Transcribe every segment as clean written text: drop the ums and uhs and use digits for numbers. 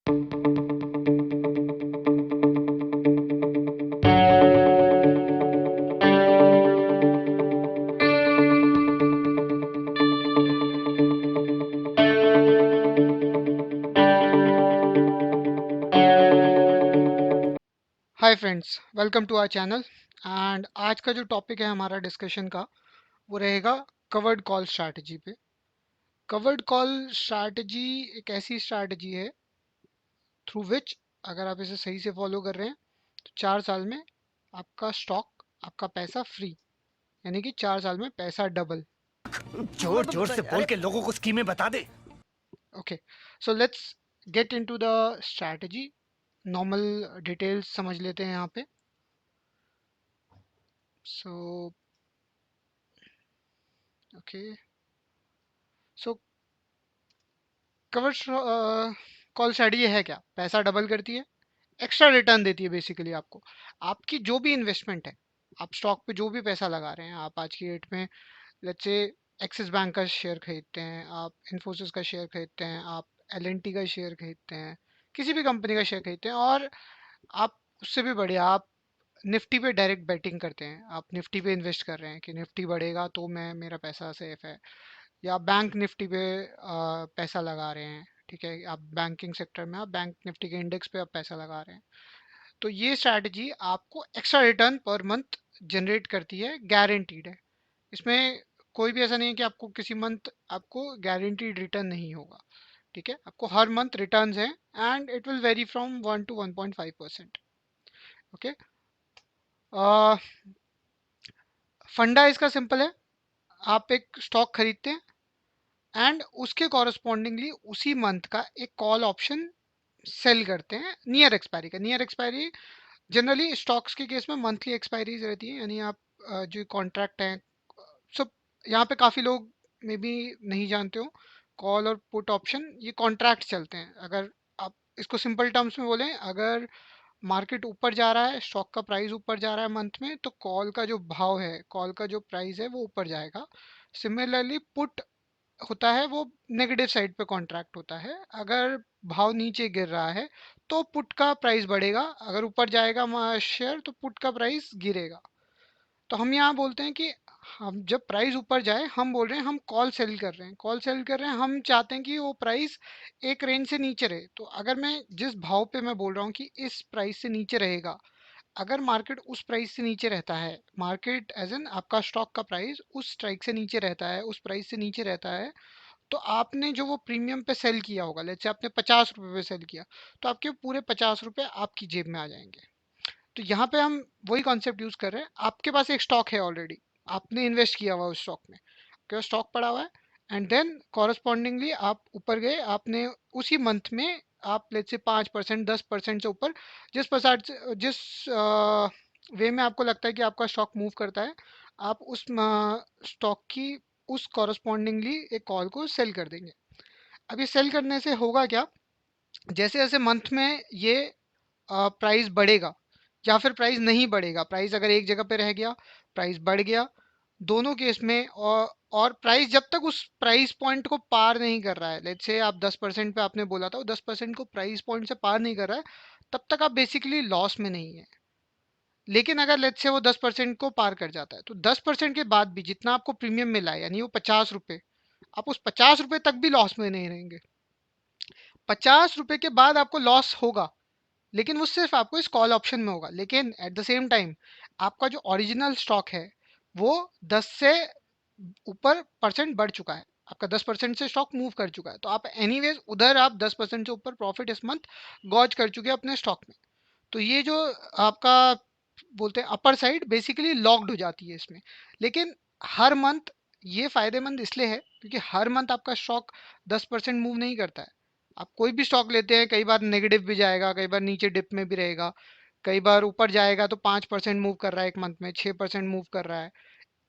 Hi friends, welcome to our channel. And आज का जो टॉपिक है हमारा डिस्कशन का, वो रहेगा कवर्ड कॉल स्ट्रैटेजी पे। कवर्ड कॉल स्ट्रैटेजी एक ऐसी स्ट्रैटेजी है थ्रू विच, अगर आप इसे सही से फॉलो कर रहे हैं, तो 4 साल में आपका स्टॉक, आपका पैसा फ्री, यानी कि 4 साल में पैसा डबल। जोर जोर से बोल के लोगों को स्कीमें बता दे। Okay, so let's get into the strategy. Normal details समझ लेते हैं यहाँ पे। So okay, so cover call strategy है क्या? पैसा डबल करती है, एक्स्ट्रा रिटर्न देती है बेसिकली आपको। आपकी जो भी इन्वेस्टमेंट है, आप स्टॉक पे जो भी पैसा लगा रहे हैं, आप आज की डेट में लेट्स से एक्सिस बैंक का शेयर खरीदते हैं, आप इन्फोसिस का शेयर खरीदते हैं, आप एल का शेयर खरीदते हैं, किसी भी कंपनी का शेयर खरीदते हैं, और आप उससे भी बढ़िया आप निफ्टी पे डायरेक्ट बेटिंग करते हैं। आप निफ्टी पे इन्वेस्ट कर रहे हैं कि निफ्टी बढ़ेगा तो मैं, मेरा पैसा सेफ है। या बैंक निफ्टी पे पैसा लगा रहे हैं, ठीक है, आप बैंकिंग सेक्टर में, आप बैंक निफ्टी के इंडेक्स पे आप पैसा लगा रहे हैं। तो ये स्ट्रैटेजी आपको extra return per month generate करती है, गारंटीड है। इसमें कोई भी ऐसा नहीं है कि आपको किसी मंथ आपको गारंटीड रिटर्न नहीं होगा। ठीक है, आपको हर मंथ रिटर्न्स हैं, and it will very from 1 to 1.5%। Okay, फंडा इसका सिंपल है। आप एक स्टॉक खरीदते हैं एंड उसके कॉरस्पॉन्डिंगली उसी मंथ का एक कॉल ऑप्शन सेल करते हैं नियर एक्सपायरी का। नियर एक्सपायरी जनरली स्टॉक्स के केस में मंथली एक्सपायरीज रहती है, यानी आप जो कॉन्ट्रैक्ट हैं सब, यहाँ पे काफ़ी लोग मे बी नहीं जानते हो, कॉल और पुट ऑप्शन ये कॉन्ट्रैक्ट चलते हैं। अगर आप इसको सिंपल टर्म्स में बोलें, अगर मार्केट ऊपर जा रहा है, स्टॉक का प्राइस ऊपर जा रहा है मंथ में, तो कॉल का जो भाव है, कॉल का जो प्राइस है वो ऊपर जाएगा। सिमिलरली पुट होता है, वो नेगेटिव साइड पे कॉन्ट्रैक्ट होता है। अगर भाव नीचे गिर रहा है तो पुट का प्राइस बढ़ेगा, अगर ऊपर जाएगा शेयर तो पुट का प्राइस गिरेगा। तो हम यहाँ बोलते हैं कि हम जब प्राइस ऊपर जाए, हम बोल रहे हैं हम कॉल सेल कर रहे हैं, कॉल सेल कर रहे हैं, हम चाहते हैं कि वो प्राइस एक रेंज से नीचे रहे। तो अगर मैं जिस भाव पे मैं बोल रहा हूँ कि इस प्राइस से नीचे रहेगा, अगर मार्केट उस प्राइस से नीचे रहता है, मार्केट एज एन आपका स्टॉक का प्राइस उस स्ट्राइक से नीचे रहता है, उस प्राइस से नीचे रहता है, तो आपने जो वो प्रीमियम पे सेल किया होगा, लेट्स से आपने 50 रुपये पे सेल किया, तो आपके पूरे 50 रुपये आपकी जेब में आ जाएंगे। तो यहाँ पे हम वही कॉन्सेप्ट यूज कर रहे हैं। आपके पास एक स्टॉक है ऑलरेडी, आपने इन्वेस्ट किया हुआ उस स्टॉक में, आपके पास स्टॉक पड़ा हुआ है, एंड देन कॉरस्पॉन्डिंगली आप ऊपर गए, आपने उसी मंथ में आप लेट्स से 5%, 10% से ऊपर, जिस परसेंट, जिस वे में आपको लगता है कि आपका स्टॉक मूव करता है, आप उस स्टॉक की उस कॉरस्पॉन्डिंगली एक कॉल को सेल कर देंगे। अब ये सेल करने से होगा क्या, जैसे जैसे मंथ में ये प्राइस बढ़ेगा या फिर प्राइस नहीं बढ़ेगा, प्राइस अगर एक जगह पे रह गया, प्राइस बढ़ गया, दोनों केस में, और प्राइस जब तक उस प्राइस पॉइंट को पार नहीं कर रहा है, लेट्स से आप 10% पे आपने बोला था, वो 10% को प्राइस पॉइंट से पार नहीं कर रहा है, तब तक आप बेसिकली लॉस में नहीं है। लेकिन अगर लेट्स से वो 10% को पार कर जाता है, तो 10% के बाद भी जितना आपको प्रीमियम मिला है, यानी वो 50 रुपये, आप उस 50 रुपये तक भी लॉस में नहीं रहेंगे। 50 रुपये के बाद आपको लॉस होगा, लेकिन वो सिर्फ आपको इस कॉल ऑप्शन में होगा। लेकिन एट द सेम टाइम आपका जो ओरिजिनल स्टॉक है वो 10 से ऊपर परसेंट बढ़ चुका है, आपका 10% से स्टॉक मूव कर चुका है, तो आप एनीवेज उधर आप 10% से ऊपर प्रॉफिट इस मंथ गॉज कर चुके हैं अपने स्टॉक में। तो ये जो आपका बोलते हैं अपर साइड बेसिकली लॉक्ड हो जाती है इसमें। लेकिन हर मंथ ये फायदेमंद इसलिए है क्योंकि हर मंथ आपका स्टॉक 10% मूव नहीं करता है। आप कोई भी स्टॉक लेते हैं, कई बार नेगेटिव भी जाएगा, कई बार नीचे डिप में भी रहेगा, कई बार ऊपर जाएगा तो 5% मूव कर रहा है एक मंथ में, 6% मूव कर रहा है।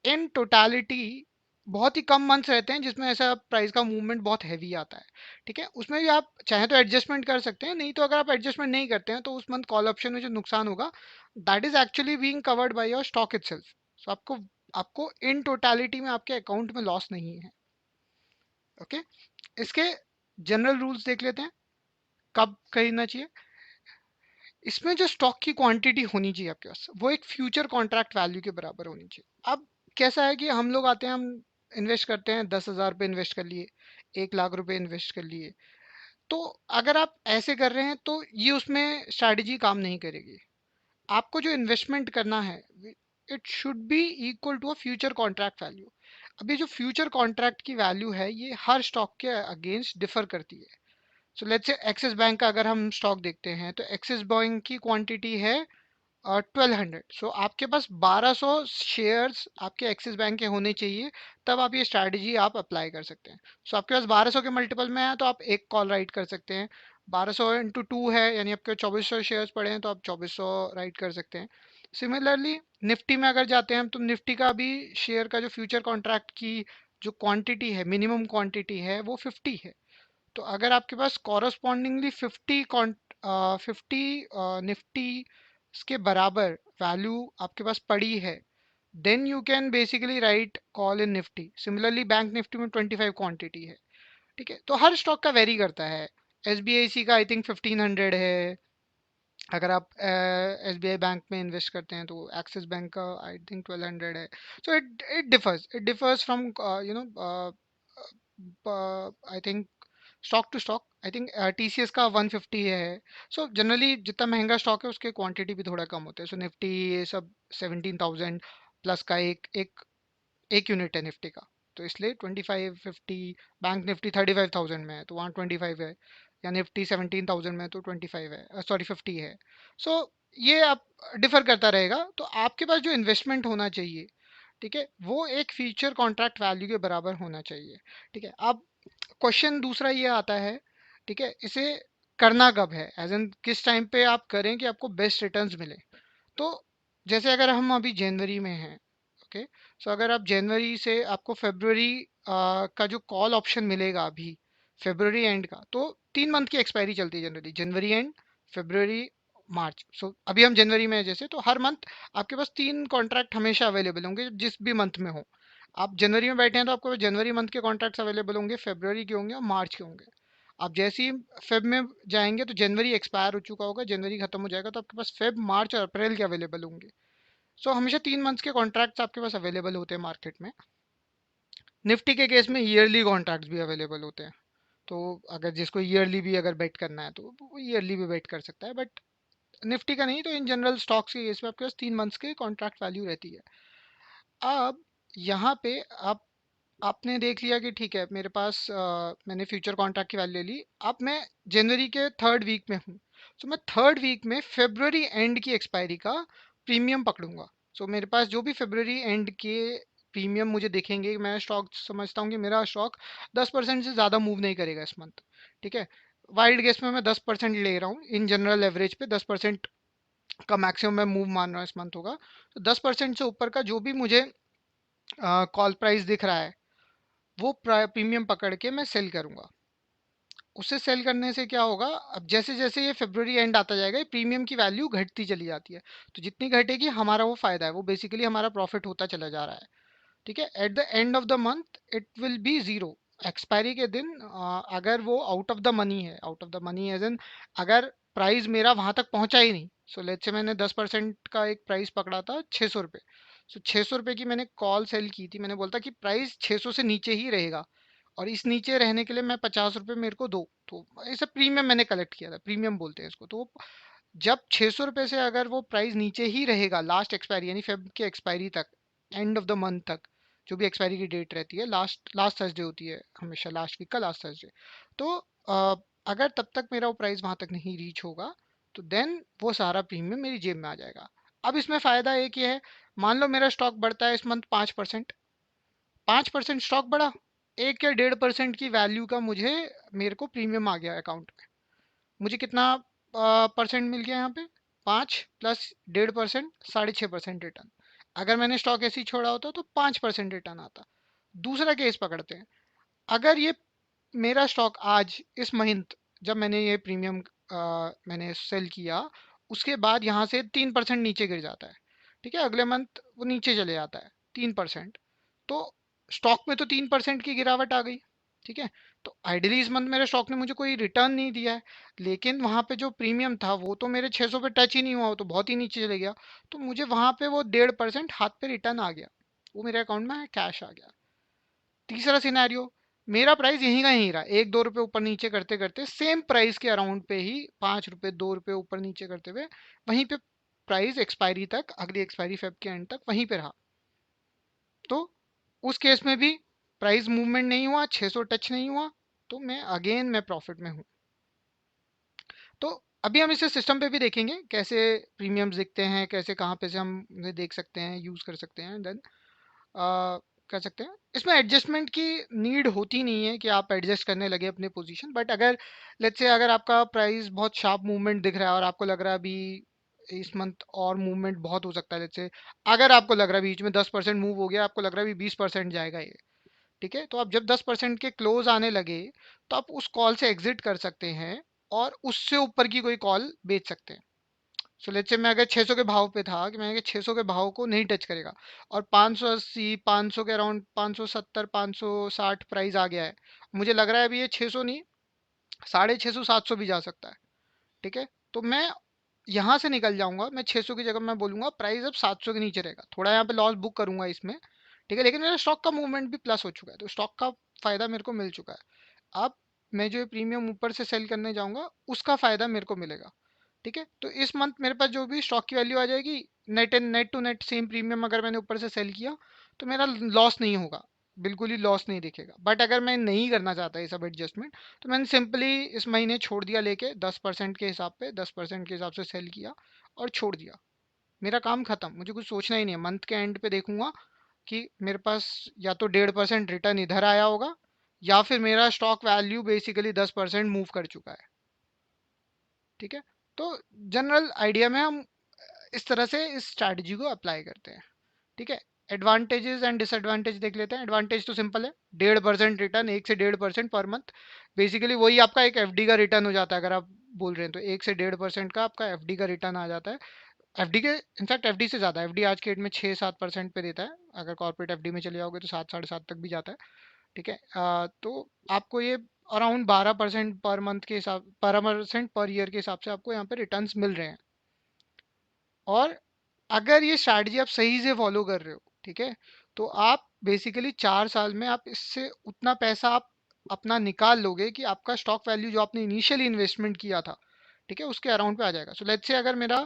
इन टोटालिटी बहुत ही कम मंथ्स रहते हैं जिसमें ऐसा प्राइस का मूवमेंट बहुत हैवी आता है। ठीक है, उसमें भी आप चाहे तो एडजस्टमेंट कर सकते हैं, नहीं तो अगर आप एडजस्टमेंट नहीं करते हैं तो उस मंथ कॉल ऑप्शन में जो नुकसान होगा, that is actually being covered by your stock itself. So आपको आपको इन टोटालिटी में आपके अकाउंट में लॉस नहीं है। ओके, इसके जनरल रूल्स देख लेते हैं। कब खरीदना चाहिए? इसमें जो स्टॉक की क्वांटिटी होनी चाहिए आपके पास, वो एक फ्यूचर कॉन्ट्रैक्ट वैल्यू के बराबर होनी चाहिए। अब कैसा है कि हम लोग आते हैं, हम इन्वेस्ट करते हैं, 10,000 रुपये इन्वेस्ट कर लिए, 1 लाख रुपए इन्वेस्ट कर लिए। तो अगर आप ऐसे कर रहे हैं तो ये उसमें स्ट्रैटेजी काम नहीं करेगी। आपको जो इन्वेस्टमेंट करना है, it should be equal to a future contract value. अभी जो फ्यूचर कॉन्ट्रैक्ट की वैल्यू है ये हर स्टॉक के अगेंस्ट डिफर करती है। So let's say Axis Bank का अगर हम स्टॉक देखते हैं तो एक्सिस बैंक की क्वांटिटी है 1200। सो आपके पास 1200 शेयर्स आपके एक्सिस बैंक के होने चाहिए, तब आप ये स्ट्रैटेजी आप अप्लाई कर सकते हैं। सो आपके पास 1200 के मल्टीपल में है तो आप एक कॉल राइट कर सकते हैं। 1200 इंटू टू है, यानी आपके 2400 शेयर्स पड़े हैं तो आप 2400 राइट कर सकते हैं। सिमिलरली निफ्टी में अगर जाते हैं हम, तो निफ्टी का भी शेयर का जो फ्यूचर कॉन्ट्रैक्ट की जो क्वांटिटी है, मिनिमम क्वांटिटी है, वो 50 है। तो अगर आपके पास कॉरस्पॉन्डिंगली 50 निफ्टी के बराबर वैल्यू आपके पास पड़ी है, then you can basically write call in Nifty. Similarly Bank Nifty में 25 क्वांटिटी है। ठीक है, तो हर स्टॉक का वेरी करता है। एस बी आई सी का आई थिंक 1500 है। अगर आप एस बी आई बैंक में इन्वेस्ट करते हैं तो एक्सिस बैंक का आई थिंक 1200 है। So it differs from you know I think stock to stock. I think TCS का 150 है। सो जनरली जितना महंगा स्टॉक है उसके क्वांटिटी भी थोड़ा कम होते हैं। सो निफ्टी ये सब 17,000 प्लस का एक यूनिट है निफ्टी का, तो इसलिए 2550। बैंक निफ्टी 35,000 में है तो वहाँ 25 है, या निफ्टी 17,000 में है तो 25 है, सॉरी 50 है। सो ये आप डिफर करता रहेगा। तो आपके पास जो इन्वेस्टमेंट होना चाहिए, ठीक है, वो एक फ्यूचर कॉन्ट्रैक्ट वैल्यू के बराबर होना चाहिए। ठीक है, अब क्वेश्चन दूसरा ये आता है, ठीक है, इसे करना कब है, एज एन किस टाइम पे आप करें कि आपको बेस्ट रिटर्न्स मिले। तो जैसे अगर हम अभी जनवरी में हैं, ओके, सो अगर आप जनवरी से आपको फरवरी का जो कॉल ऑप्शन मिलेगा अभी फरवरी एंड का, तो 3 मंथ की एक्सपायरी चलती है जनरली, जनवरी एंड, फरवरी, मार्च। सो अभी हम जनवरी में है जैसे, तो हर मंथ आपके पास 3 कॉन्ट्रैक्ट हमेशा अवेलेबल होंगे जिस भी मंथ में हो। आप जनवरी में बैठे हैं तो आपको जनवरी मंथ के कॉन्ट्रैक्ट्स अवेलेबल होंगे, फरवरी के होंगे और मार्च के होंगे। आप जैसे ही फेब में जाएंगे तो जनवरी एक्सपायर हो चुका होगा, जनवरी खत्म हो जाएगा, तो आपके पास फेब, मार्च और अप्रैल के अवेलेबल होंगे। सो हमेशा 3 मंथ्स के कॉन्ट्रैक्ट्स आपके पास अवेलेबल होते हैं मार्केट में। निफ्टी के केस में ईयरली कॉन्ट्रैक्ट्स भी अवेलेबल होते हैं। तो अगर जिसको ईयरली भी अगर बेट करना है तो वो ईयरली भी बेट कर सकता है, बट निफ्टी का नहीं, तो इन जनरल स्टॉक्स के केस में आपके पास 3 मंथ्स के कॉन्ट्रैक्ट वैल्यू रहती है। अब यहाँ पे आपने देख लिया कि ठीक है मेरे पास मैंने फ्यूचर कॉन्ट्रैक्ट की वैल्यू ले ली। अब मैं जनवरी के थर्ड वीक में हूँ, तो मैं थर्ड वीक में फेब्रवरी एंड की एक्सपायरी का प्रीमियम पकड़ूंगा। सो मेरे पास जो भी फेब्रवरी एंड के प्रीमियम मुझे दिखेंगे, मैं स्टॉक समझता हूँ कि मेरा स्टॉक 10% से ज़्यादा मूव नहीं करेगा इस मंथ। ठीक है, वाइल्ड गेस में मैं 10% ले रहा हूँ, इन जनरल एवरेज पे 10% का मैक्सिमम मैं मूव मान रहा हूँ इस मंथ होगा। तो 10% से ऊपर का जो भी मुझे कॉल प्राइस दिख रहा है, वो प्रीमियम पकड़ के मैं सेल करूंगा। उसे सेल करने से क्या होगा, अब जैसे जैसे ये फरवरी एंड आता जाएगा, ये प्रीमियम की वैल्यू घटती चली जाती है। तो जितनी घटेगी हमारा वो फायदा है, वो बेसिकली हमारा प्रॉफिट होता चला जा रहा है। ठीक है, at the end of the month it will be zero. Expiry के दिन अगर वो आउट ऑफ द मनी है, out of the money as an, अगर प्राइस मेरा वहां तक पहुंचा ही नहीं। सो लेट्स से मैंने 10% का एक प्राइस पकड़ा था 600 रुपये। सो 600 रुपये की मैंने कॉल सेल की थी, मैंने बोलता कि प्राइस 600 से नीचे ही रहेगा, और इस नीचे रहने के लिए मैं 50 रुपये मेरे को दो। तो ऐसा प्रीमियम मैंने कलेक्ट किया था, प्रीमियम बोलते हैं इसको। तो जब 600 रुपये से अगर वो प्राइस नीचे ही रहेगा लास्ट एक्सपायरी, यानी फेब की एक्सपायरी तक, एंड ऑफ द मंथ तक, जो भी एक्सपायरी की डेट रहती है, लास्ट लास्ट थर्सडे होती है हमेशा, लास्ट वीक का लास्ट थर्सडे। तो अगर तब तक मेरा वो प्राइस वहां तक नहीं रीच होगा, तो देन वो सारा प्रीमियम मेरी जेब में आ जाएगा। अब इसमें फ़ायदा एक ये है, मान लो मेरा स्टॉक बढ़ता है इस मंथ 5%, 5% स्टॉक बढ़ा, 1 या 1.5% की वैल्यू का मुझे, मेरे को प्रीमियम आ गया अकाउंट में। मुझे कितना परसेंट मिल गया यहाँ पे, 5 + 1.5%, 6.5% रिटर्न। अगर मैंने स्टॉक ऐसे ही छोड़ा होता तो 5% रिटर्न आता। दूसरा केस पकड़ते हैं, अगर ये मेरा स्टॉक आज इस महीने, जब मैंने ये प्रीमियम मैंने सेल किया, उसके बाद यहाँ से 3% नीचे गिर जाता है। ठीक है, अगले मंथ वो नीचे चले जाता है 3%। तो स्टॉक में तो 3% की गिरावट आ गई। ठीक है, तो आइडियली इस मंथ मेरे स्टॉक ने मुझे कोई रिटर्न नहीं दिया है, लेकिन वहां पे जो प्रीमियम था वो तो मेरे 600 पे टच ही नहीं हुआ, वो तो बहुत ही नीचे चले गया। तो मुझे वहां पे वो 1.5% हाथ पे रिटर्न आ गया, वो मेरे अकाउंट में कैश आ गया। तीसरा सिनेरियो, मेरा प्राइस यहीं का यहीं रहा, 1-2 रुपए ऊपर नीचे करते करते सेम प्राइस के अराउंड पे ही, 5 रुपए 2 रुपए ऊपर नीचे करते हुए वहीं पे प्राइस एक्सपायरी तक, अगली एक्सपायरी फेब के एंड तक वहीं पे रहा। तो उस केस में भी प्राइस मूवमेंट नहीं हुआ, 600 टच नहीं हुआ, तो मैं प्रॉफिट में हूँ। तो अभी हम इसे सिस्टम पे भी देखेंगे कैसे प्रीमियम्स दिखते हैं, कैसे कहाँ पे से हम उन्हें देख सकते हैं, यूज कर सकते हैं, देन कर सकते हैं। इसमें एडजस्टमेंट की नीड होती नहीं है कि आप एडजस्ट करने लगे अपने पोजीशन, बट अगर लेट्स से अगर आपका प्राइस बहुत शार्प मूवमेंट दिख रहा है और आपको लग रहा है अभी इस मंथ और मूवमेंट बहुत हो सकता है, लेट्स से अगर आपको लग रहा है बीच में 10% मूव हो गया, आपको लग रहा है अभी 20% जाएगा ये, ठीक है, तो आप जब 10% के क्लोज आने लगे तो आप उस कॉल से एग्जिट कर सकते हैं और उससे ऊपर की कोई कॉल बेच सकते हैं। सो लेट्स से मैं अगर 600 के भाव पे था कि मैं 600 के भाव को नहीं टच करेगा और 580 500 के अराउंड 570 560 प्राइस आ गया है, मुझे लग रहा है अभी ये 600 नहीं, 650 700 भी जा सकता है, ठीक है, तो मैं यहाँ से निकल जाऊंगा, मैं 600 की जगह मैं बोलूंगा प्राइस अब 700 के नीचे रहेगा, थोड़ा यहाँ पे लॉस बुक करूंगा इसमें, ठीक है, लेकिन मेरा स्टॉक का मूवमेंट भी प्लस हो चुका है, तो स्टॉक का फायदा मेरे को मिल चुका है। अब मैं जो प्रीमियम ऊपर से सेल करने जाऊंगा उसका फायदा मेरे को मिलेगा, ठीक है, तो इस मंथ मेरे पास जो भी स्टॉक की वैल्यू आ जाएगी, net and net to net same premium अगर मैंने ऊपर से सेल किया तो मेरा लॉस नहीं होगा, बिल्कुल ही लॉस नहीं दिखेगा। बट अगर मैं नहीं करना चाहता ये सब एडजस्टमेंट, तो मैंने सिंपली इस महीने छोड़ दिया लेके 10% के हिसाब पे, 10% के हिसाब से सेल किया और छोड़ दिया, मेरा काम खत्म, मुझे कुछ सोचना ही नहीं है। मंथ के एंड पे देखूंगा कि मेरे पास या तो 1.5% रिटर्न इधर आया होगा या फिर मेरा स्टॉक वैल्यू बेसिकली 10% मूव कर चुका है, ठीक है। तो जनरल आइडिया में हम इस तरह से इस स्ट्रैटेजी को अप्लाई करते हैं, ठीक है। एडवांटेजेस एंड डिसएडवांटेज देख लेते हैं। एडवांटेज तो सिंपल है, 1.5% रिटर्न, 1 से 1.5% पर मंथ, बेसिकली वही आपका एक एफडी का रिटर्न हो जाता है, अगर आप बोल रहे हैं तो 1 से 1.5% का आपका एफडी का रिटर्न आ जाता है। एफडी के इनफैक्ट एफडी से ज़्यादा, एफडी आज के डेट में 6-7% पे देता है, अगर कॉर्पोरेट एफडी में चले जाओगे तो 7 साढ़े 7 तक भी जाता है, ठीक है। तो आपको ये अराउंड 12% पर मंथ के हिसाब, 12% पर ईयर के हिसाब से आपको यहाँ पे रिटर्न्स मिल रहे हैं। और अगर ये स्ट्रैटेजी आप सही से फॉलो कर रहे हो, ठीक है, तो आप बेसिकली 4 साल में आप इससे उतना पैसा आप अपना निकाल लोगे कि आपका स्टॉक वैल्यू जो आपने इनिशियली इन्वेस्टमेंट किया था, ठीक है, उसके अराउंड पे आ जाएगा। सो लेट्स से अगर मेरा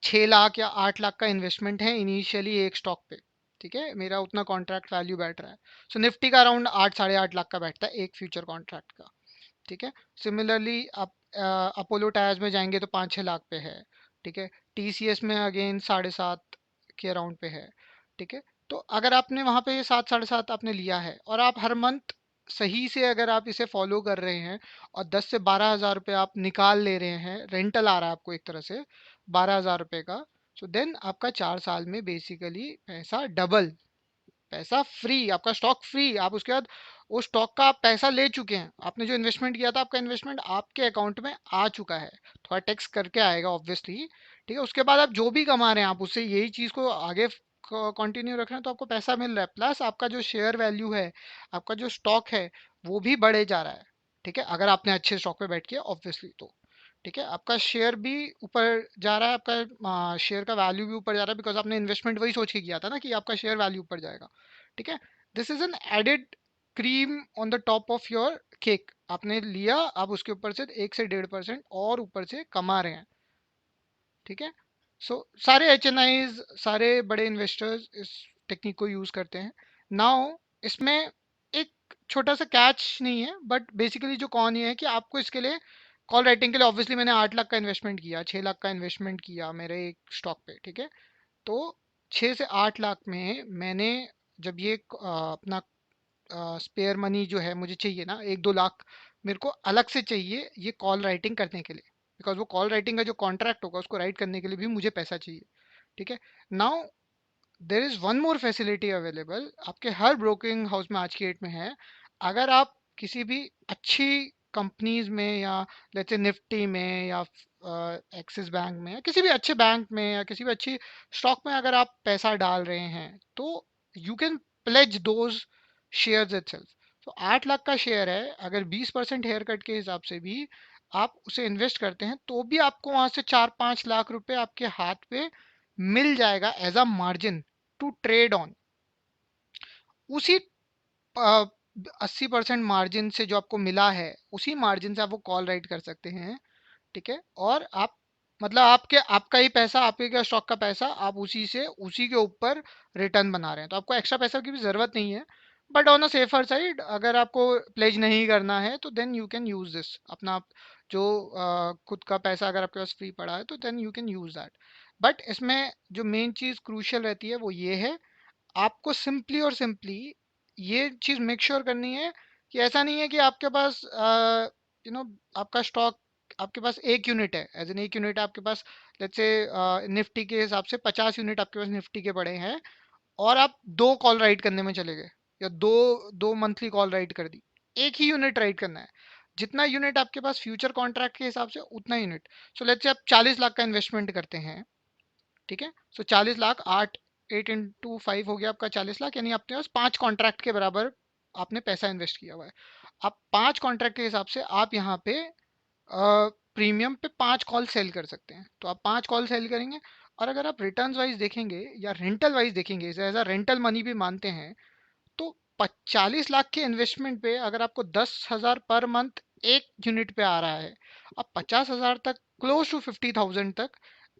6 लाख या 8 लाख का इन्वेस्टमेंट है इनिशियली एक स्टॉक पे, ठीक है, मेरा उतना कॉन्ट्रैक्ट वैल्यू बैठ रहा है, सो निफ्टी का अराउंड 8 साढ़े 8 लाख का बैठता है एक फ्यूचर कॉन्ट्रैक्ट का, ठीक है। सिमिलरली आप अपोलो टायर्स में जाएंगे तो 5-6 लाख पे है, ठीक है। टीसीएस में अगेन 7.5 के अराउंड पे है, ठीक है। तो अगर आपने वहाँ पे 7 साढ़े 7 आपने लिया है और आप हर मंथ सही से अगर आप इसे फॉलो कर रहे हैं और 10 से 12 हज़ार रुपये आप निकाल ले रहे हैं, रेंटल आ रहा है आपको एक तरह से 12 हज़ार रुपये का, सो देन आपका 4 साल में बेसिकली पैसा डबल, पैसा फ्री, आपका स्टॉक फ्री, आप उसके बाद उस स्टॉक का आप पैसा ले चुके हैं, आपने जो इन्वेस्टमेंट किया था आपका इन्वेस्टमेंट आपके अकाउंट में आ चुका है, थोड़ा टैक्स करके आएगा ऑब्वियसली, ठीक है, उसके बाद आप जो भी कमा रहे हैं आप उससे यही चीज़ को आगे कंटिन्यू रख रहे हैं, तो आपको पैसा मिल रहा है, प्लस आपका जो शेयर वैल्यू है, आपका जो स्टॉक है वो भी बढ़े जा रहा है, ठीक है, अगर आपने अच्छे स्टॉक पे बैठ किया ऑब्वियसली तो, ठीक है, आपका शेयर भी ऊपर जा रहा है, आपका शेयर का वैल्यू भी ऊपर जा रहा है, बिकॉज आपने इन्वेस्टमेंट वही सोच के किया था ना कि आपका शेयर वैल्यू ऊपर जाएगा, ठीक है। This is an added cream on the top of your cake, आपने लिया, आप उसके ऊपर से 1 से 1.5% और ऊपर से कमा रहे हैं, ठीक है। सो सारे HNIs, सारे बड़े इन्वेस्टर्स इस टेक्निक को यूज करते हैं। नाउ इसमें एक छोटा सा कैच नहीं है, बट बेसिकली जो कौन ये है कि आपको इसके लिए कॉल राइटिंग के लिए ऑब्वियसली मैंने 8 लाख का इन्वेस्टमेंट किया, 6 लाख का इन्वेस्टमेंट किया मेरे एक स्टॉक पे, ठीक है। तो 6 से 8 लाख में मैंने जब ये अपना स्पेयर मनी जो है मुझे चाहिए ना, 1-2 लाख मेरे को अलग से चाहिए ये कॉल राइटिंग करने के लिए, बिकॉज वो कॉल राइटिंग का जो कॉन्ट्रैक्ट होगा उसको राइट करने के लिए भी मुझे पैसा चाहिए, ठीक है। Now there is one more facility available आपके हर ब्रोकिंग हाउस में आज की डेट में है। अगर आप किसी भी अच्छी कंपनीज में या लेट्स से निफ्टी में या एक्सिस बैंक में या किसी भी अच्छे बैंक में या किसी भी अच्छी स्टॉक में अगर आप पैसा डाल रहे हैं तो you can pledge those shares itself. तो 8 लाख का शेयर है, अगर 20% हेयर कट के हिसाब से भी आप उसे इन्वेस्ट करते हैं तो भी आपको वहां से 4-5 लाख रुपए आपके हाथ पे मिल जाएगा as a margin to trade on. उसी 80% मार्जिन से जो आपको मिला है, उसी मार्जिन से आप वो कॉल राइट कर सकते हैं। ठीक है, और आप मतलब आपके आपका ही पैसा, आपके क्या स्टॉक का पैसा, आप उसी से उसी के ऊपर रिटर्न बना रहे हैं, तो आपको एक्स्ट्रा पैसा की भी जरूरत नहीं है। But on a safer side, अगर आपको प्लेज नहीं करना है तो then you can use this अपना जो खुद का पैसा अगर आपके पास फ्री पड़ा है तो then you can use that. But इसमें जो मेन चीज क्रूशियल रहती है वो ये है, आपको सिंपली और सिंपली ये चीज मेक श्योर करनी है कि ऐसा नहीं है कि आपके पास यू नो आपका स्टॉक, आपके पास एक यूनिट है, एज एन एक यूनिट है आपके पास, लेट्स से निफ्टी के हिसाब से 50 यूनिट आपके पास निफ्टी के पड़े हैं, और आप दो कॉल राइट करने में चले गए, या दो दो मंथली कॉल राइट कर दी। एक ही यूनिट राइट करना है, जितना यूनिट आपके पास फ्यूचर कॉन्ट्रैक्ट के हिसाब से उतना यूनिट। सो लेट्स से आप 40 लाख का इन्वेस्टमेंट करते हैं, ठीक है, सो 40 लाख, 8 इंटू 5 हो गया आपका 40 लाख, यानी आपके पास 5 कॉन्ट्रैक्ट के बराबर आपने पैसा इन्वेस्ट किया हुआ है। आप 5 कॉन्ट्रैक्ट के हिसाब से आप यहाँ पे प्रीमियम पे 5 कॉल सेल कर सकते हैं, तो आप 5 कॉल सेल करेंगे। और अगर आप रिटर्न वाइज देखेंगे या रेंटल वाइज देखेंगे, इसे एज अ रेंटल मनी भी मानते हैं, तो 40 लाख के इन्वेस्टमेंट पे अगर आपको 10,000 पर मंथ एक यूनिट पे आ रहा है, अब 50,000 तक, क्लोज टू 50,000 तक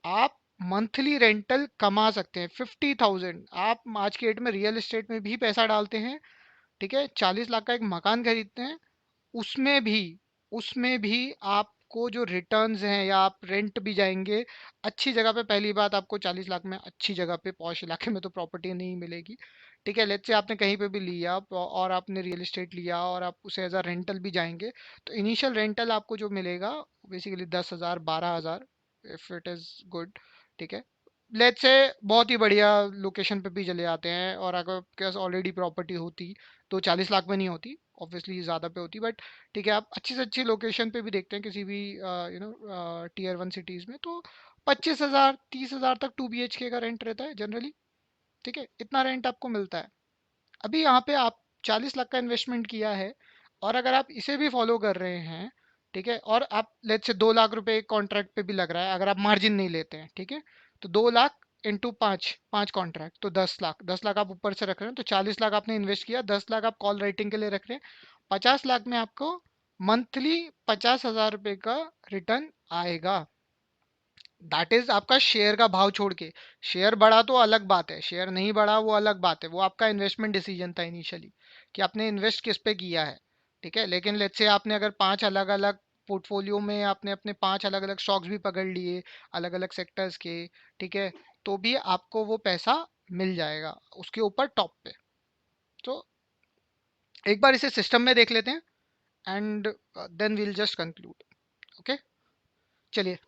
आप मंथली रेंटल कमा सकते हैं। 50,000 आप आज के डेट में रियल एस्टेट में भी पैसा डालते हैं, ठीक है, 40 लाख का एक मकान खरीदते हैं, उसमें भी उसमें भी आपको जो रिटर्न्स हैं, या आप रेंट भी जाएंगे अच्छी जगह पे, पहली बात आपको 40 लाख में अच्छी जगह पे पॉश इलाके में तो प्रॉपर्टी नहीं मिलेगी। ठीक है, लेट्स से आपने कहीं पे भी लिया और आपने रियल एस्टेट लिया और आप उसे एज अ रेंटल भी जाएंगे, तो इनिशियल रेंटल आपको जो मिलेगा basically 10,000 12,000, if it is good. ठीक है, लेट्स से बहुत ही बढ़िया लोकेशन पे भी चले जाते हैं, और अगर आपके पास ऑलरेडी प्रॉपर्टी होती तो 40 लाख में नहीं होती, ऑब्वियसली ज़्यादा पे होती, बट ठीक है, आप अच्छी से अच्छी लोकेशन पे भी देखते हैं किसी भी टीयर 1 सिटीज़ में, तो 25,000 30,000 तक 2 BHK का रेंट रहता है जनरली। ठीक है, इतना रेंट आपको मिलता है। अभी यहाँ पे आप 40 लाख का इन्वेस्टमेंट किया है, और अगर आप इसे भी फॉलो कर रहे हैं, ठीक है, और आप लेट्स से 2 लाख रुपए एक कॉन्ट्रैक्ट पे भी लग रहा है अगर आप मार्जिन नहीं लेते हैं, ठीक है, तो 2 लाख इंटू 5 5 कॉन्ट्रैक्ट तो 10 लाख, 10 लाख आप ऊपर से रख रहे हैं, तो 40 लाख आपने इन्वेस्ट किया, 10 लाख आप कॉल राइटिंग के लिए रख रहे हैं, 50 लाख में आपको मंथली 50,000 रुपए का रिटर्न आएगा। दैट इज आपका शेयर का भाव छोड़ के। शेयर बढ़ा तो अलग बात है, शेयर नहीं बढ़ा वो अलग बात है, वो आपका इन्वेस्टमेंट डिसीजन था इनिशियली कि आपने इन्वेस्ट किस पे किया है। ठीक है, लेकिन लेट्स से आपने अगर 5 अलग अलग पोर्टफोलियो में आपने अपने 5 अलग अलग स्टॉक्स भी पकड़ लिए, अलग अलग सेक्टर्स के, ठीक है, तो भी आपको वो पैसा मिल जाएगा उसके ऊपर टॉप पे। तो एक बार इसे सिस्टम में देख लेते हैं, and then we'll just conclude. Okay, चलिए।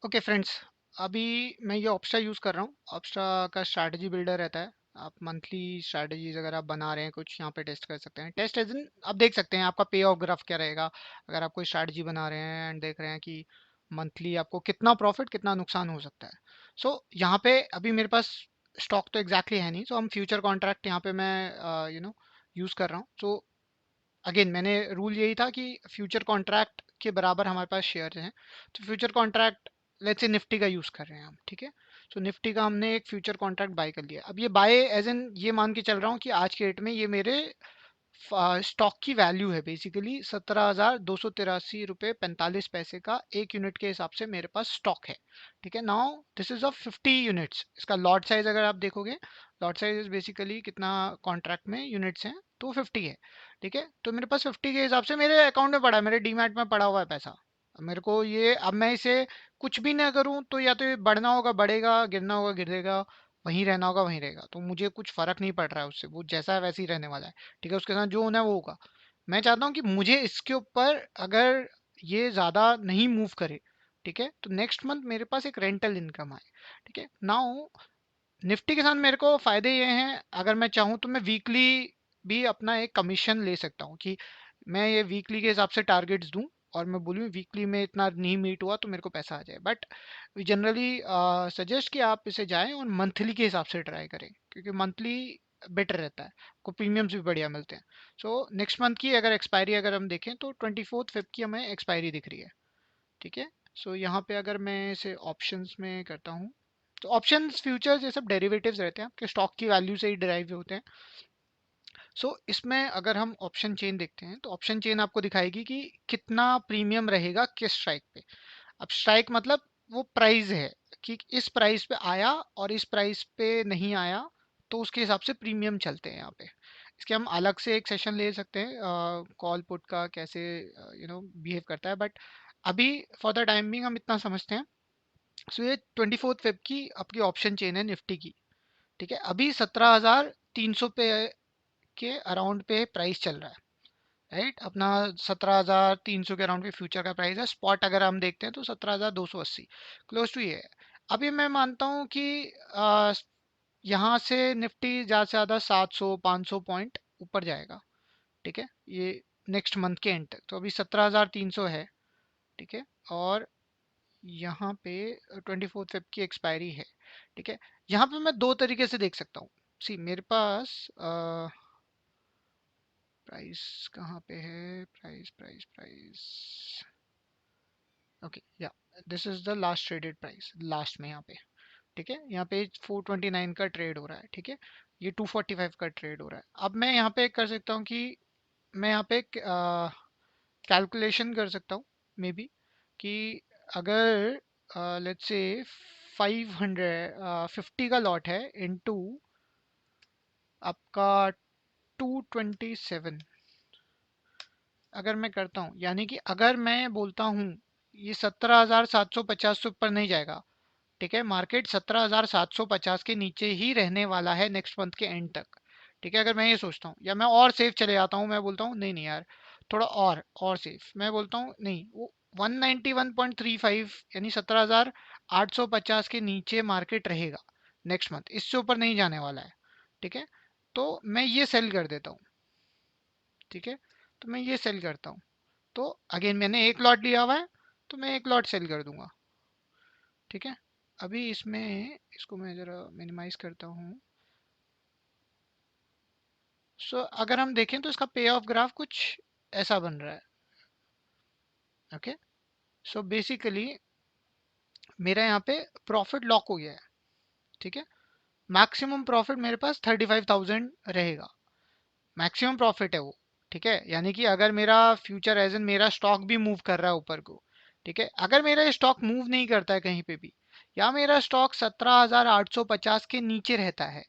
ओके फ्रेंड्स, अभी मैं ये ऑप्स्ट्रा यूज़ कर रहा हूँ। ऑप्स्ट्रा का स्ट्रैटेजी बिल्डर रहता है, आप मंथली स्ट्रैटेजीज अगर आप बना रहे हैं कुछ, यहाँ पे टेस्ट कर सकते हैं। टेस्ट एज इन आप देख सकते हैं आपका पे ऑफ ग्राफ क्या रहेगा, अगर आप कोई स्ट्रैटेजी बना रहे हैं एंड देख रहे हैं कि मंथली आपको कितना प्रॉफिट कितना नुकसान हो सकता है। सो यहाँ पे अभी मेरे पास स्टॉक तो एग्जैक्टली है नहीं, सो हम फ्यूचर कॉन्ट्रैक्ट यहाँ पे मैं यूज़ कर रहा हूँ। सो अगेन मैंने रूल यही था कि फ्यूचर कॉन्ट्रैक्ट के बराबर हमारे पास शेयर हैं, तो future contract let's say Nifty का यूज़ कर रहे हैं हम, ठीक है, सो निफ्टी का हमने एक फ्यूचर कॉन्ट्रैक्ट बाय कर लिया। अब ये बाय एज एन ये मान के चल रहा हूँ कि आज के डेट में ये मेरे स्टॉक की वैल्यू है बेसिकली 17,283 रुपये 45 पैसे का एक यूनिट के हिसाब से मेरे पास स्टॉक है। ठीक है, now this is of 50 units. इसका लॉट साइज अगर आप देखोगे, लॉट साइज इज बेसिकली कितना कॉन्ट्रैक्ट में यूनिट्स हैं, तो 50 है। ठीक है, तो मेरे पास 50 के हिसाब से मेरे अकाउंट में पड़ा है, मेरे डीमैट में पड़ा हुआ है पैसा। अब मेरे को ये, अब मैं इसे कुछ भी ना करूं तो या तो ये बढ़ना होगा बढ़ेगा, गिरना होगा गिरेगा, वहीं रहना होगा वहीं रहेगा, तो मुझे कुछ फर्क नहीं पड़ रहा है उससे, वो जैसा है वैसे ही रहने वाला है। ठीक है, उसके साथ जो होना है वो होगा। मैं चाहता हूँ कि मुझे इसके ऊपर अगर ये ज़्यादा नहीं मूव करे, ठीक है, तो नेक्स्ट मंथ मेरे पास एक रेंटल इनकम आए। ठीक है, नाउ निफ्टी के साथ मेरे को फायदे ये हैं, अगर मैं चाहूँ तो मैं वीकली भी अपना एक कमीशन ले सकता हूँ कि मैं ये वीकली के हिसाब से टारगेट्स दूं, और मैं बोलूँ वीकली में इतना नहीं मीट हुआ तो मेरे को पैसा आ जाए। बट वी जनरली सजेस्ट कि आप इसे जाएं और मंथली के हिसाब से ट्राई करें, क्योंकि मंथली बेटर रहता है, को प्रीमियम्स भी बढ़िया मिलते हैं। सो नेक्स्ट मंथ की अगर एक्सपायरी अगर हम देखें तो 24 फेब की हमें एक्सपायरी दिख रही है। ठीक है। सो यहाँ पे अगर मैं इसे ऑप्शंस में करता हूँ, तो ऑप्शंस फ्यूचर्स ये सब डेरिवेटिव्स रहते हैं, आपके स्टॉक की वैल्यू से ही डिराइव होते हैं। सो इसमें अगर हम ऑप्शन चेन देखते हैं तो ऑप्शन चेन आपको दिखाएगी कि कितना प्रीमियम रहेगा किस स्ट्राइक पे। अब स्ट्राइक मतलब वो प्राइस है कि इस प्राइस पे आया और इस प्राइस पे नहीं आया, तो उसके हिसाब से प्रीमियम चलते हैं यहाँ पे। इसके हम अलग से एक सेशन ले सकते हैं कॉल पुट का कैसे बिहेव करता है, बट अभी फॉर द टाइम बिंग हम इतना समझते हैं। सो ये 24 फेब की आपकी ऑप्शन चेन है निफ्टी की। ठीक है, अभी 17,300 पे के अराउंड पे प्राइस चल रहा है। राइट, अपना 17,300 के अराउंड पे फ्यूचर का प्राइस है। स्पॉट अगर हम देखते हैं तो 17,280 क्लोज टू ये है। अभी मैं मानता हूँ कि आ, यहाँ से निफ्टी ज़्यादा से ज़्यादा 700-500 पॉइंट ऊपर जाएगा। ठीक है, ये नेक्स्ट मंथ के एंड तक। तो अभी 17,300 है। ठीक है, और यहाँ पे 24 फेब की एक्सपायरी है। ठीक है, यहाँ पे मैं दो तरीके से देख सकता हूँ। सी मेरे पास प्राइस कहाँ पे है, प्राइस प्राइस प्राइस, ओके या this is the last traded price last में यहाँ पे। ठीक है, यहाँ पे 429 का ट्रेड हो रहा है। ठीक है, ये 245 का ट्रेड हो रहा है। अब मैं यहाँ पे कर सकता हूँ कि मैं यहाँ पे कैलकुलेशन कर सकता हूँ मे बी, कि अगर लेट्स से 550 का लॉट है इनटू आपका 227, अगर मैं करता हूँ, यानी कि अगर मैं बोलता हूँ ये 17,750 से ऊपर नहीं जाएगा। ठीक है, मार्केट 17,750 के नीचे ही रहने वाला है नेक्स्ट मंथ के एंड तक। ठीक है, अगर मैं ये सोचता हूँ, या मैं और सेफ चले जाता हूँ, मैं बोलता हूँ नहीं नहीं यार, थोड़ा और सेफ मैं बोलता हूँ, नहीं वो 191.35 यानी 17,850 के नीचे मार्केट रहेगा नेक्स्ट मंथ, इससे ऊपर नहीं जाने वाला है। ठीक है, तो मैं ये सेल कर देता हूँ। ठीक है, तो मैं ये सेल करता हूँ। तो अगेन मैंने एक लॉट लिया हुआ है, तो मैं एक लॉट सेल कर दूंगा। ठीक है, अभी इसमें इसको मैं ज़रा मिनिमाइज करता हूँ। सो अगर हम देखें तो इसका पे ऑफ ग्राफ कुछ ऐसा बन रहा है। ओके, सो बेसिकली मेरा यहाँ पे प्रॉफिट लॉक हो गया है। ठीक है, मैक्सिमम प्रॉफिट मेरे पास 35,000 रहेगा, मैक्सिमम प्रॉफिट है वो। ठीक है, यानी कि अगर मेरा फ्यूचर एज एन मेरा स्टॉक भी मूव कर रहा है ऊपर को, ठीक है, अगर मेरा स्टॉक मूव नहीं करता है कहीं पे भी, या मेरा स्टॉक 17,850 के नीचे रहता है,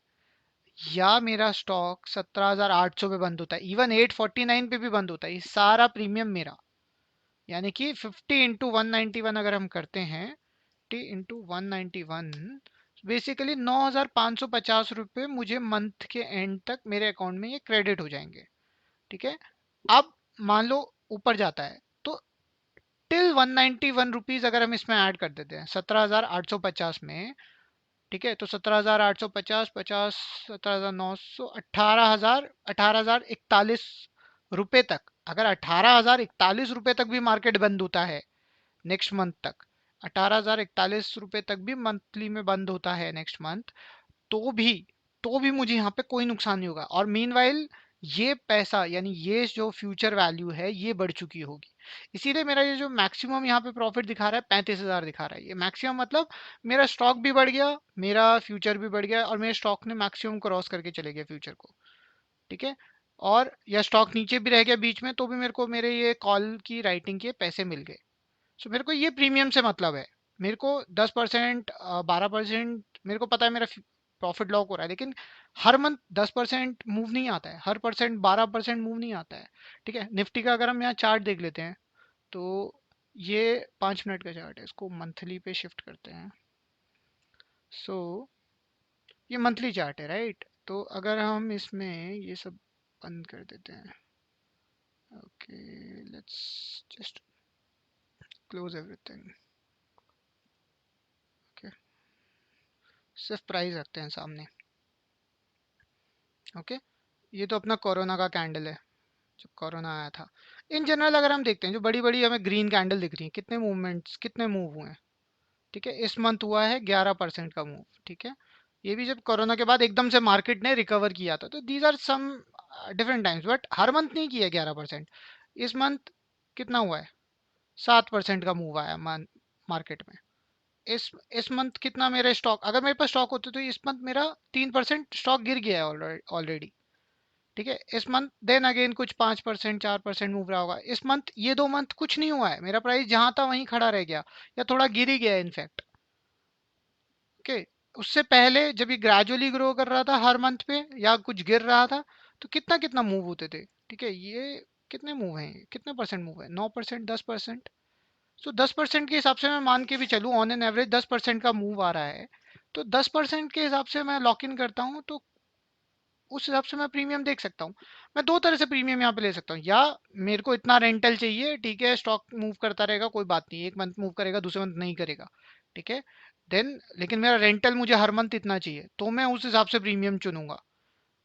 या मेरा स्टॉक 17,800 पे बंद होता है, इवन 849 पे भी बंद होता है, ये सारा प्रीमियम मेरा, यानी कि 50 × 191 अगर हम करते हैं, 50 × 191, बेसिकली 9,550 रुपये मुझे मंथ के एंड तक मेरे अकाउंट में ये क्रेडिट हो जाएंगे। ठीक है, अब मान लो ऊपर जाता है, तो टिल 191 रुपीज अगर हम इसमें ऐड कर देते हैं 17,850 में। ठीक है, तो 17,850 50, 17,900, 18,000, 18,041 रुपए तक, अगर 18,041 रुपए तक भी मार्केट बंद होता है नेक्स्ट मंथ तक, 18,041 रुपए तक भी मंथली में बंद होता है नेक्स्ट मंथ, तो भी तो भी मुझे यहाँ पे कोई नुकसान नहीं होगा। और मीनवाइल ये पैसा यानी ये जो फ्यूचर वैल्यू है ये बढ़ चुकी होगी। इसीलिए मेरा ये जो मैक्सिमम यहाँ पे प्रॉफिट दिखा रहा है 35,000 दिखा रहा है, ये मैक्सिमम मतलब मेरा स्टॉक भी बढ़ गया, मेरा फ्यूचर भी बढ़ गया, और मेरे स्टॉक ने मैक्सिमम क्रॉस करके चले गए फ्यूचर को। ठीक है, और या स्टॉक नीचे भी रह गया बीच में, तो भी मेरे को मेरे ये कॉल की राइटिंग के पैसे मिल गए। सो मेरे को ये प्रीमियम से मतलब है। मेरे को 10%, 12%, मेरे को पता है मेरा प्रॉफिट लॉक हो रहा है, लेकिन हर मंथ 10% मूव नहीं आता है, हर परसेंट 12% मूव नहीं आता है। ठीक है, निफ्टी का अगर हम यहाँ चार्ट देख लेते हैं, तो ये 5 मिनट का चार्ट है, इसको मंथली पे शिफ्ट करते हैं। सो ये मंथली चार्ट है, राइट। तो अगर हम इसमें ये सब बंद कर देते हैं, okay, let's just close everything. Okay, सिर्फ प्राइस रखते हैं सामने। ओके, ये तो अपना कोरोना का कैंडल है, जब कोरोना आया था। इन जनरल अगर हम देखते हैं जो बड़ी बड़ी हमें ग्रीन कैंडल दिख रही हैं, कितने मूवमेंट्स कितने मूव हुए हैं। ठीक है, इस मंथ हुआ है 11% का मूव। ठीक है, ये भी जब कोरोना के बाद एकदम से मार्केट ने रिकवर किया था, तो these are some different times, but हर मंथ नहीं किया 11%। इस मंथ कितना हुआ है? 7% का मूव आया मार्केट में। इस मंथ कितना मेरा स्टॉक, अगर मेरे पास स्टॉक होते तो इस मंथ मेरा 3% स्टॉक गिर गया है ऑलरेडी। ठीक है, इस मंथ देन अगेन कुछ 5% 4% मूव रहा होगा। इस मंथ ये 2 मंथ कुछ नहीं हुआ है, मेरा प्राइस जहां था वहीं खड़ा रह गया, या थोड़ा गिर ही गया इनफैक्ट। ओके, उससे पहले जब ये ग्रेजुअली ग्रो कर रहा था हर मंथ पे या कुछ गिर रहा था, तो कितना कितना मूव होते थे। ठीक है, ये कितने मूव हैं, कितने परसेंट मूव है? 9%, 10%। सो 10% के हिसाब से मैं मान के भी चलूँ, ऑन एन एवरेज 10% का मूव आ रहा है, तो 10% के हिसाब से मैं लॉक इन करता हूँ, तो उस हिसाब से मैं प्रीमियम देख सकता हूँ। मैं दो तरह से प्रीमियम यहाँ पे ले सकता हूँ, या मेरे को इतना रेंटल चाहिए, ठीक है, स्टॉक मूव करता रहेगा कोई बात नहीं, एक मंथ मूव करेगा दूसरे मंथ नहीं करेगा, ठीक है, देन लेकिन मेरा रेंटल मुझे हर मंथ इतना चाहिए, तो मैं उस हिसाब से प्रीमियम चुनूंगा।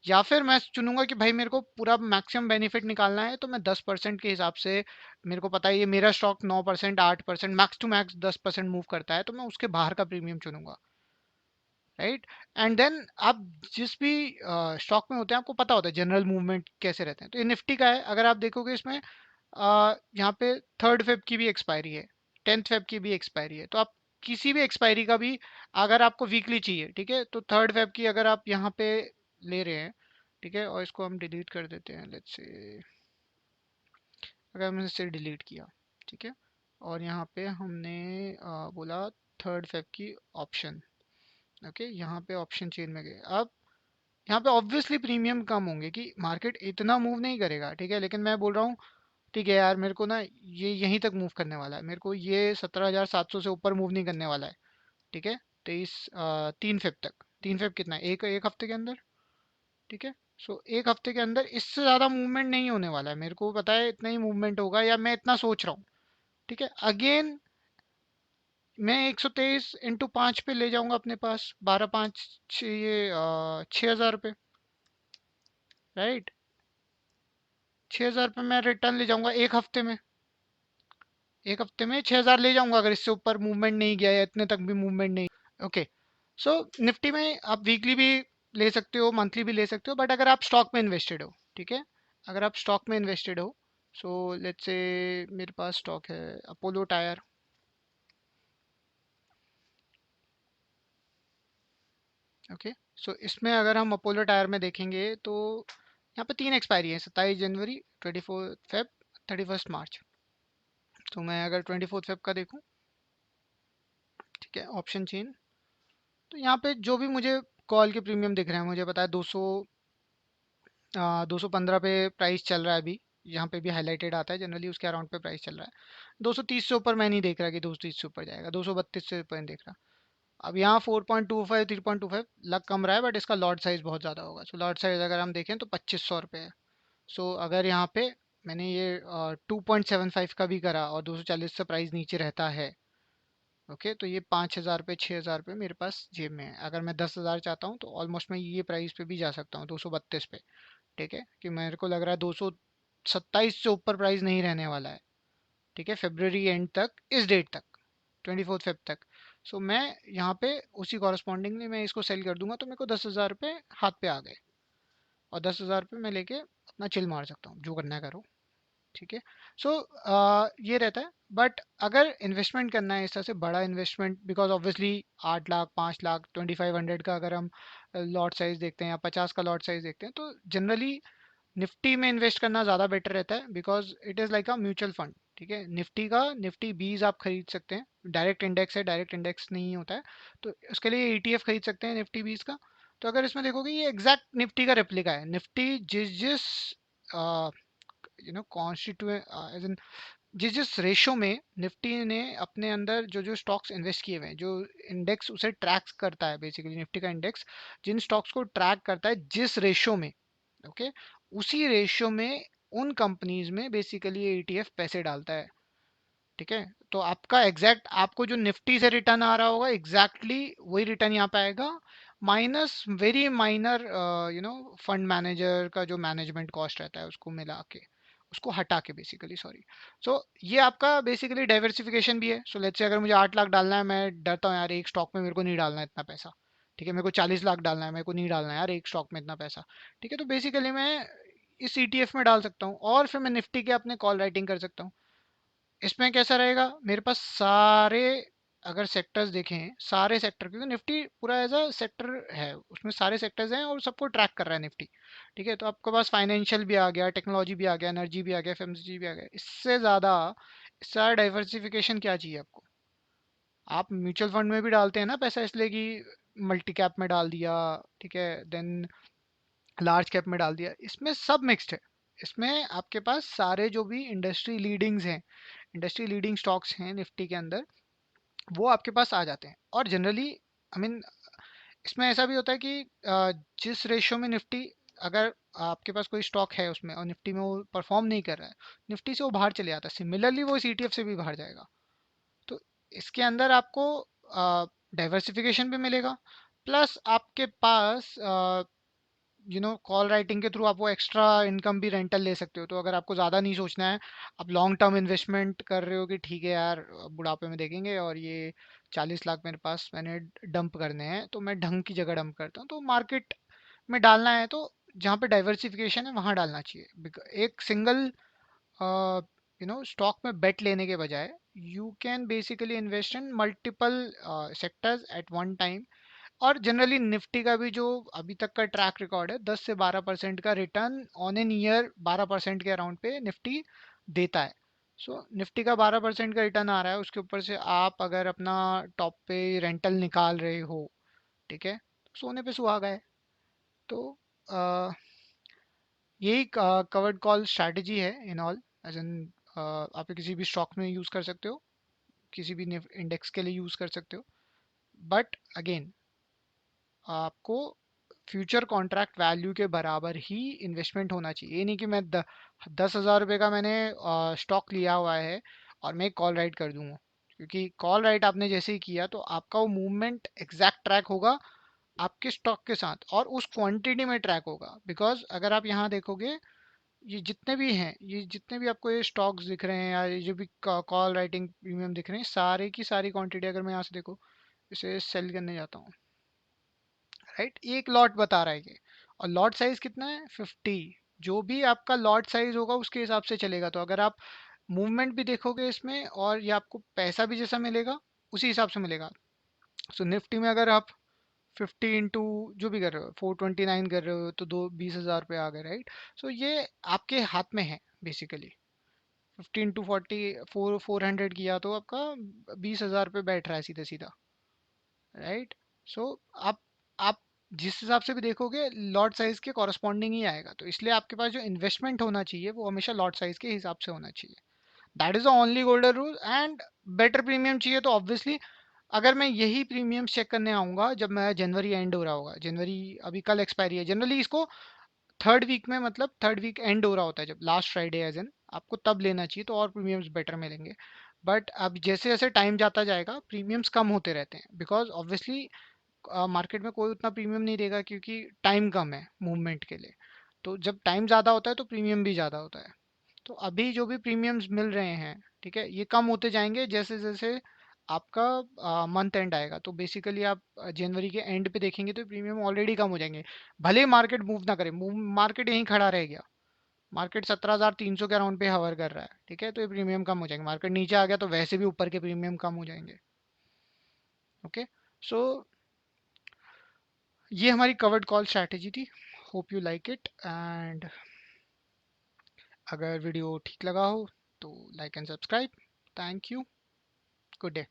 या फिर मैं चुनूंगा कि भाई मेरे को पूरा मैक्सिमम बेनिफिट निकालना है, तो मैं 10% के हिसाब से, मेरे को पता है ये मेरा stock 9% 8% max to max 10% move करता है, तो मैं उसके बाहर का प्रीमियम चुनूंगा। राइट, एंड देन आप जिस भी स्टॉक में होते हैं आपको पता होता है जनरल मूवमेंट कैसे रहते हैं। तो ये निफ्टी का है, अगर आप देखोगे इसमें यहाँ पे 3 फेब की भी एक्सपायरी है, 10 फेब की भी एक्सपायरी है, तो आप किसी भी एक्सपायरी का भी, अगर आपको वीकली चाहिए, ठीक है, तो 3 फेब की अगर आप यहाँ पे ले रहे हैं, ठीक है, और इसको हम डिलीट कर देते हैं, लेट्स से अगर हमने इसे डिलीट किया, ठीक है, और यहाँ पे हमने बोला 3 फेब की ऑप्शन, ओके, यहाँ पे ऑप्शन चेन में गए। अब यहाँ पे ऑब्वियसली प्रीमियम कम होंगे कि मार्केट इतना मूव नहीं करेगा, ठीक है, लेकिन मैं बोल रहा हूँ ठीक है यार, मेरे को ना ये यहीं तक मूव करने वाला है, मेरे को ये 17,700 से ऊपर मूव नहीं करने वाला है। ठीक है, 3 फेब तक, 3 फेब कितना है, एक एक हफ्ते के अंदर, ठीक है। सो एक हफ्ते के अंदर इससे ज़्यादा मूवमेंट नहीं होने वाला है, मेरे को पता है इतना ही मूवमेंट होगा, या मैं इतना सोच रहा हूँ। ठीक है, अगेन मैं 123 × 5 पे ले जाऊंगा अपने पास, 12 5 ये 6,000 रुपये। राइट, 6,000 रुपये मैं रिटर्न ले जाऊंगा एक हफ्ते में, एक हफ्ते में 6,000 ले जाऊंगा, अगर इससे ऊपर मूवमेंट नहीं गया या इतने तक भी मूवमेंट नहीं। ओके, सो निफ्टी में आप वीकली भी ले सकते हो, मंथली भी ले सकते हो, बट अगर आप स्टॉक में इन्वेस्टेड हो, ठीक है, अगर आप स्टॉक में इन्वेस्टेड हो, सो लेट्स से मेरे पास स्टॉक है अपोलो टायर। ओके, सो इसमें अगर हम अपोलो टायर में देखेंगे, तो यहाँ पे 3 एक्सपायरी है, 27 जनवरी, 24 फेब, 31 मार्च। तो मैं अगर 24 फेब का देखूँ, ठीक है, ऑप्शन चेन, तो यहाँ पे जो भी मुझे कॉल के प्रीमियम दिख रहे हैं, मुझे पता है 215 पे प्राइस चल रहा है अभी, यहाँ पे भी हाईलाइटेड आता है जनरली, उसके अराउंड पे प्राइस चल रहा है। 230 से ऊपर मैं नहीं देख रहा कि 230 से ऊपर जाएगा, 232 से ऊपर नहीं देख रहा। अब यहाँ 4.25 3.25 लग कम रहा है, बट इसका लॉट साइज बहुत ज़्यादा होगा। सो लॉट साइज अगर हम देखें तो 2500 रुपये है। सो अगर यहाँ पे मैंने ये 2.75 का भी करा और 240 से प्राइस नीचे रहता है, ओके, तो ये 5,000 रुपये 6,000 रुपये मेरे पास जेब में है। अगर मैं 10,000 चाहता हूँ तो ऑलमोस्ट मैं ये प्राइस पे भी जा सकता हूँ, 232 पे। ठीक है, कि मेरे को लग रहा है 227 से ऊपर प्राइस नहीं रहने वाला है। ठीक है, फेब्रवरी एंड तक, इस डेट तक, 24 फेब तक। सो मैं यहाँ पे उसी कॉरस्पॉन्डिंगली मैं इसको सेल कर दूंगा, तो मेरे को 10,000 रुपये हाथ पे आ गए, और 10,000 रुपये मैं लेके अपना चिल मार सकता हूँ, जो करना है करो। ठीक है, सो ये रहता है। बट अगर इन्वेस्टमेंट करना है इस तरह से बड़ा investment, because obviously 8 lakh 5 lakh 2500 का अगर हम लॉट साइज देखते हैं, या 50 का लॉट साइज देखते हैं, तो जनरली निफ्टी में इन्वेस्ट करना ज़्यादा बेटर रहता है, because it is like a mutual fund. ठीक है, निफ्टी का निफ्टी बीज आप खरीद सकते हैं, डायरेक्ट इंडेक्स है, डायरेक्ट इंडेक्स नहीं होता है, तो उसके लिए ईटीएफ खरीद सकते हैं निफ्टी बीज का। तो अगर इसमें देखोगे ये एग्जैक्ट निफ्टी का रेप्लिका है, निफ्टी जिस जिस कॉन्स्टिट्यूएंट एज इन जिस जिस रेशो में निफ्टी ने अपने अंदर जो जो स्टॉक्स इन्वेस्ट किए हुए हैं, जो इंडेक्स उसे ट्रैक करता है, बेसिकली निफ्टी का इंडेक्स जिन स्टॉक्स को ट्रैक करता है जिस रेशो में, ओके, उसी रेशियो में उन कंपनीज में बेसिकली ये ईटीएफ पैसे डालता है। ठीक है, तो आपका एग्जैक्ट आपको जो निफ्टी से रिटर्न आ रहा होगा एग्जैक्टली वही रिटर्न यहाँ पे आएगा, minus very minor fund manager का जो मैनेजमेंट कॉस्ट रहता है उसको मिला के, उसको हटा के बेसिकली, सॉरी। सो ये आपका बेसिकली डाइवर्सिफिकेशन भी है। सो लेट्स से अगर मुझे 8 लाख डालना है, मैं डरता हूँ यार एक स्टॉक में मेरे को नहीं डालना है इतना पैसा, ठीक है, मेरे को 40 लाख डालना है, मेरे को नहीं डालना है यार एक स्टॉक में इतना पैसा। ठीक है, तो बेसिकली मैं इस ETF में डाल सकता हूँ और फिर मैं निफ्टी के अपने कॉल राइटिंग कर सकता हूँ। इसमें कैसा रहेगा, मेरे पास सारे, अगर सेक्टर्स देखें सारे सेक्टर, क्योंकि निफ्टी पूरा एज अ सेक्टर है, उसमें सारे सेक्टर्स हैं और सबको ट्रैक कर रहा है निफ्टी। ठीक है, तो आपके पास फाइनेंशियल भी आ गया, टेक्नोलॉजी भी आ गया, एनर्जी भी आ गया, एफएमसीजी भी आ गया। इससे ज़्यादा डाइवर्सिफिकेशन क्या चाहिए आपको। आप म्यूचुअल फंड में भी डालते हैं ना पैसा, इसलिए कि मल्टी कैप में डाल दिया, ठीक है, देन लार्ज कैप में डाल दिया, इसमें सब मिक्स्ड है। इसमें आपके पास सारे जो भी इंडस्ट्री लीडिंग्स हैं, इंडस्ट्री लीडिंग स्टॉक्स हैं निफ्टी के अंदर, वो आपके पास आ जाते हैं। और जनरली आई मीन इसमें ऐसा भी होता है कि जिस रेशियो में निफ्टी, अगर आपके पास कोई स्टॉक है उसमें और निफ्टी में वो परफॉर्म नहीं कर रहा है, निफ्टी से वो बाहर चले जाता है, सिमिलरली वो इस ETF से भी बाहर जाएगा। तो इसके अंदर आपको डाइवर्सिफिकेशन भी मिलेगा, प्लस आपके पास कॉल राइटिंग के थ्रू आप वो एक्स्ट्रा इनकम भी रेंटल ले सकते हो। तो अगर आपको ज़्यादा नहीं सोचना है, आप लॉन्ग टर्म इन्वेस्टमेंट कर रहे हो कि ठीक है यार बुढ़ापे में देखेंगे और ये 40 लाख मेरे पास मैंने डंप करने हैं, तो मैं ढंग की जगह डंप करता हूँ, तो मार्केट में डालना है तो जहाँ पे डाइवर्सिफिकेशन है वहाँ डालना चाहिए। एक सिंगल स्टॉक में बेट लेने के बजाय you can basically invest in multiple sectors at one time. और जनरली निफ्टी का भी जो अभी तक का ट्रैक रिकॉर्ड है, 10 से 12% का रिटर्न ऑन एन ईयर, 12% के अराउंड पे निफ्टी देता है। सो निफ्टी का 12% का रिटर्न आ रहा है, उसके ऊपर से आप अगर अपना टॉप पे रेंटल निकाल रहे हो, ठीक है, सोने पे सुहागा है। तो अ, यही कवर्ड कॉल स्ट्रैटेजी है इन ऑल, एज एन आप किसी भी स्टॉक में यूज़ कर सकते हो, किसी भी इंडेक्स के लिए यूज़ कर सकते हो। बट अगेन आपको फ्यूचर कॉन्ट्रैक्ट वैल्यू के बराबर ही इन्वेस्टमेंट होना चाहिए। ये नहीं कि मैं 10,000 रुपये का मैंने स्टॉक लिया हुआ है और मैं कॉल राइट कर दूंगा, क्योंकि कॉल राइट आपने जैसे ही किया तो आपका वो मूवमेंट एग्जैक्ट ट्रैक होगा आपके स्टॉक के साथ और उस क्वांटिटी में ट्रैक होगा। बिकॉज अगर आप यहाँ देखोगे, ये जितने भी हैं, ये जितने भी आपको ये स्टॉक्स दिख रहे हैं या ये जो भी कॉल राइटिंग प्रीमियम दिख रहे हैं, सारे की सारी क्वांटिटी अगर मैं यहाँ से देखो, इसे सेल करने जाता हूँ, राइट, एक लॉट बता रहा है ये, और लॉट साइज कितना है 50। जो भी आपका लॉट साइज होगा उसके हिसाब से चलेगा। तो अगर आप मूवमेंट भी देखोगे इसमें और ये आपको पैसा भी जैसा मिलेगा उसी हिसाब से मिलेगा। सो निफ्टी में अगर आप 50 इंटू जो भी कर रहे हो, 429 कर रहे हो, तो दो 20,000 रुपये आ गए, राइट। सो ये आपके हाथ में है बेसिकली। 50 इंटू 40, 400 किया तो आपका 20,000 रुपये बैठ रहा है सीधे सीधा, राइट। सो आप जिस हिसाब से भी देखोगे लॉट साइज के कॉरस्पॉन्डिंग ही आएगा। तो इसलिए आपके पास जो इन्वेस्टमेंट होना चाहिए वो हमेशा लॉट साइज के हिसाब से होना चाहिए। That is the only golden rule. And better premium चाहिए तो ऑब्वियसली, अगर मैं यही प्रीमियम चेक करने आऊँगा जब मैं जनवरी एंड हो रहा होगा, जनवरी अभी कल एक्सपायरी है, जनरली इसको थर्ड वीक में, मतलब थर्ड वीक एंड हो रहा होता है जब लास्ट फ्राइडे एज एन, आपको तब लेना चाहिए तो और प्रीमियम्स बेटर मिलेंगे। बट अब जैसे जैसे टाइम जाता जाएगा प्रीमियम्स कम होते रहते हैं, बिकॉज ऑब्वियसली मार्केट में कोई उतना प्रीमियम नहीं देगा क्योंकि टाइम कम है मूवमेंट के लिए। तो जब टाइम ज़्यादा होता है तो प्रीमियम भी ज़्यादा होता है। तो अभी जो भी प्रीमियम्स मिल रहे हैं, ठीक है, ये कम होते जाएंगे जैसे जैसे आपका मंथ एंड आएगा। तो बेसिकली आप जनवरी के एंड पे देखेंगे तो प्रीमियम ऑलरेडी कम हो जाएंगे, भले ही मार्केट मूव ना करे। मार्केट यहीं खड़ा रह गया, मार्केट 17,300 के अराउंड पे हवर कर रहा है, ठीक है, तो ये प्रीमियम कम हो जाएंगे। मार्केट नीचे आ गया तो वैसे भी ऊपर के प्रीमियम कम हो जाएंगे। ओके, सो ये हमारी कवर्ड कॉल स्ट्रैटेजी थी। Hope you like it. And अगर वीडियो ठीक लगा हो तो like and subscribe. Thank you. Good day.